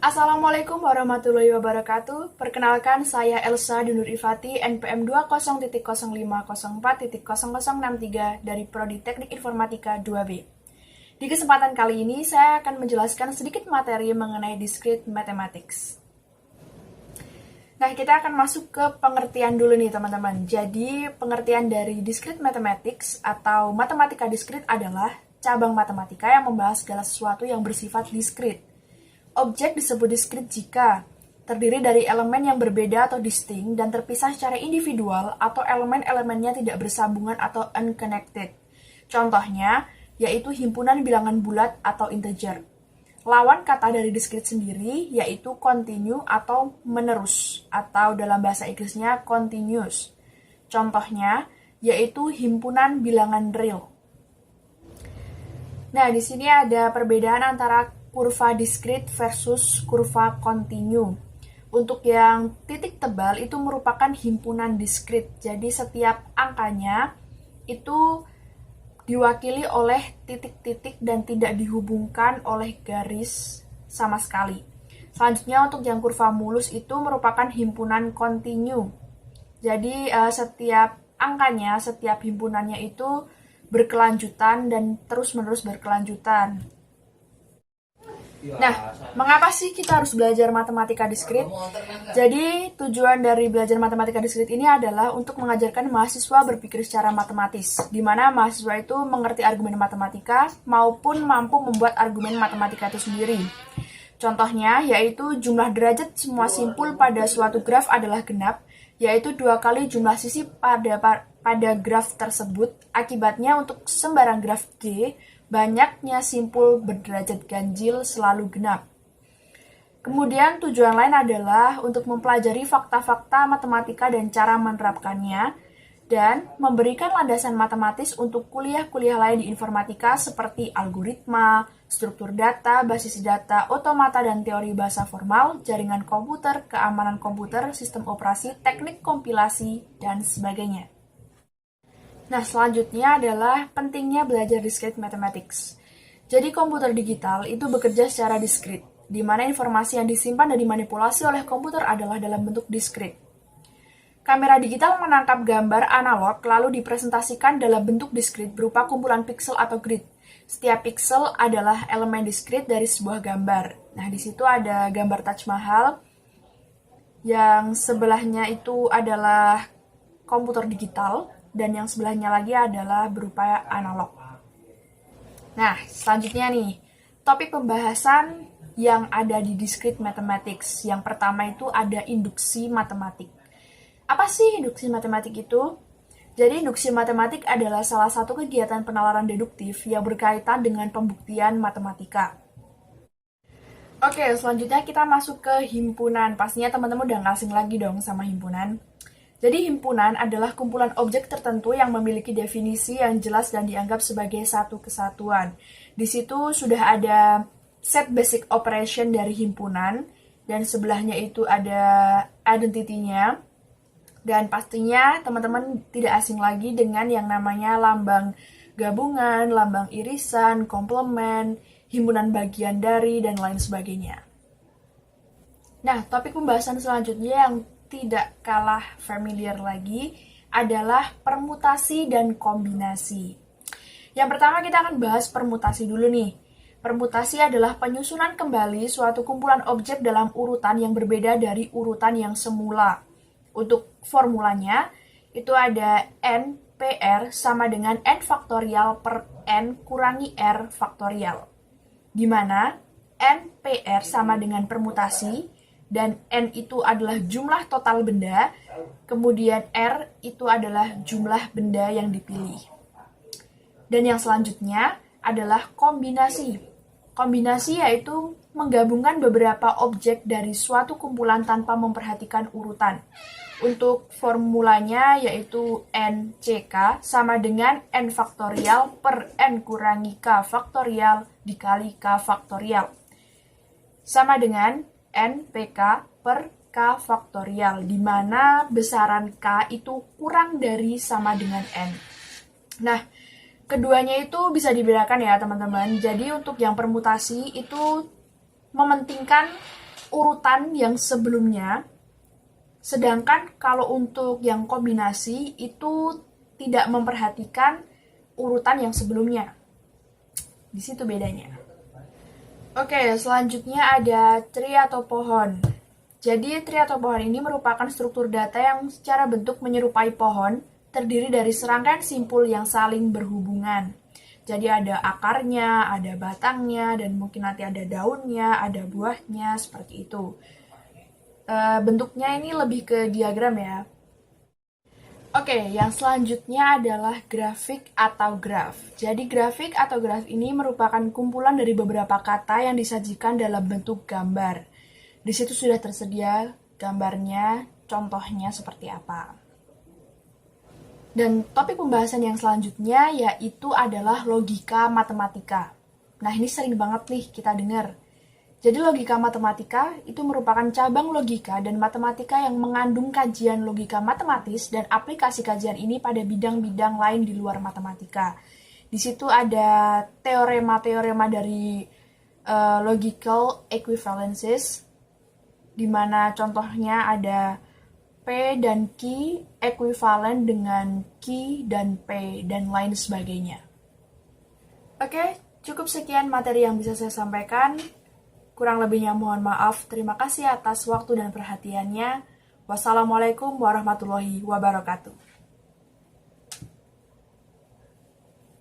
Assalamualaikum warahmatullahi wabarakatuh. Perkenalkan, saya Elsa Dunur Ifati, NPM 20.0504.0063 dari Prodi Teknik Informatika 2B. Di kesempatan kali ini, saya akan menjelaskan sedikit materi mengenai Discrete Mathematics. Nah, kita akan masuk ke pengertian dulu nih, teman-teman. Jadi, pengertian dari Discrete Mathematics atau matematika discrete adalah cabang matematika yang membahas segala sesuatu yang bersifat discrete. Objek disebut discrete jika terdiri dari elemen yang berbeda atau distinct dan terpisah secara individual atau elemen-elemennya tidak bersambungan atau unconnected. Contohnya, yaitu himpunan bilangan bulat atau integer. Lawan kata dari discrete sendiri yaitu continue atau menerus, atau dalam bahasa Inggrisnya continuous. Contohnya, yaitu himpunan bilangan real. Nah, di sini ada perbedaan antara kurva discrete versus kurva continue. Untuk yang titik tebal itu merupakan himpunan discrete. Jadi setiap angkanya itu diwakili oleh titik-titik dan tidak dihubungkan oleh garis sama sekali. Selanjutnya untuk yang kurva mulus itu merupakan himpunan continue. Jadi setiap angkanya, setiap himpunannya itu berkelanjutan dan terus-menerus berkelanjutan. Nah, mengapa sih kita harus belajar matematika discrete? Jadi, tujuan dari belajar matematika discrete ini adalah untuk mengajarkan mahasiswa berpikir secara matematis, di mana mahasiswa itu mengerti argumen matematika maupun mampu membuat argumen matematika itu sendiri. Contohnya, yaitu jumlah derajat semua simpul pada suatu graf adalah genap, yaitu 2 kali jumlah sisi pada graf tersebut. Akibatnya untuk sembarang graf D, banyaknya simpul berderajat ganjil selalu genap. Kemudian tujuan lain adalah untuk mempelajari fakta-fakta matematika dan cara menerapkannya, dan memberikan landasan matematis untuk kuliah-kuliah lain di informatika seperti algoritma, struktur data, basis data, otomata dan teori bahasa formal, jaringan komputer, keamanan komputer, sistem operasi, teknik kompilasi, dan sebagainya. Nah, selanjutnya adalah pentingnya belajar discrete mathematics. Jadi komputer digital itu bekerja secara discrete, di mana informasi yang disimpan dan dimanipulasi oleh komputer adalah dalam bentuk discrete. Kamera digital menangkap gambar analog lalu dipresentasikan dalam bentuk discrete berupa kumpulan pixel atau grid. Setiap pixel adalah elemen discrete dari sebuah gambar. Nah, di situ ada gambar Taj Mahal, yang sebelahnya itu adalah komputer digital, dan yang sebelahnya lagi adalah berupa analog. Nah, selanjutnya nih, topik pembahasan yang ada di Discrete Mathematics. Yang pertama itu ada induksi matematik. Apa sih induksi matematik itu? Jadi induksi matematik adalah salah satu kegiatan penalaran deduktif yang berkaitan dengan pembuktian matematika. Oke, selanjutnya kita masuk ke himpunan. Pastinya teman-teman udah nggak asing lagi dong sama himpunan. Jadi himpunan adalah kumpulan objek tertentu yang memiliki definisi yang jelas dan dianggap sebagai satu kesatuan. Di situ sudah ada set basic operation dari himpunan, dan sebelahnya itu ada identity-nya. Dan pastinya teman-teman tidak asing lagi dengan yang namanya lambang gabungan, lambang irisan, komplement, himpunan bagian dari, dan lain sebagainya. Nah, topik pembahasan selanjutnya yang tidak kalah familiar lagi adalah permutasi dan kombinasi. Yang pertama kita akan bahas permutasi dulu nih. Permutasi adalah penyusunan kembali suatu kumpulan objek dalam urutan yang berbeda dari urutan yang semula. Untuk formulanya, itu ada n PR sama dengan n faktorial per n kurangi r faktorial. Di mana n PR sama dengan permutasi, dan n itu adalah jumlah total benda, kemudian r itu adalah jumlah benda yang dipilih. Dan yang selanjutnya adalah kombinasi. Kombinasi yaitu menggabungkan beberapa objek dari suatu kumpulan tanpa memperhatikan urutan. Untuk formulanya yaitu NCK sama dengan n faktorial per n kurangi k faktorial dikali k faktorial. Sama dengan NPK per K faktorial, di mana besaran K itu kurang dari sama dengan N. Nah, keduanya itu bisa dibedakan ya teman-teman. Jadi untuk yang permutasi itu mementingkan urutan yang sebelumnya, sedangkan kalau untuk yang kombinasi itu tidak memperhatikan urutan yang sebelumnya. Di situ bedanya. Oke, selanjutnya ada tree atau pohon. Jadi, tree atau pohon ini merupakan struktur data yang secara bentuk menyerupai pohon, terdiri dari serangkaian simpul yang saling berhubungan. Jadi ada akarnya, ada batangnya, dan mungkin nanti ada daunnya, ada buahnya, seperti itu. Bentuknya ini lebih ke diagram ya. Oke, yang selanjutnya adalah grafik atau graf. Jadi grafik atau graf ini merupakan kumpulan dari beberapa kata yang disajikan dalam bentuk gambar. Di situ sudah tersedia gambarnya, contohnya seperti apa. Dan topik pembahasan yang selanjutnya yaitu adalah logika matematika. Nah, ini sering banget nih kita dengar. Jadi logika matematika itu merupakan cabang logika dan matematika yang mengandung kajian logika matematis dan aplikasi kajian ini pada bidang-bidang lain di luar matematika. Di situ ada teorema-teorema dari logical equivalences, di mana contohnya ada P dan Q ekuivalen dengan Q dan P dan lain sebagainya. Oke, cukup sekian materi yang bisa saya sampaikan. Kurang lebihnya mohon maaf. Terima kasih atas waktu dan perhatiannya. Wassalamualaikum warahmatullahi wabarakatuh.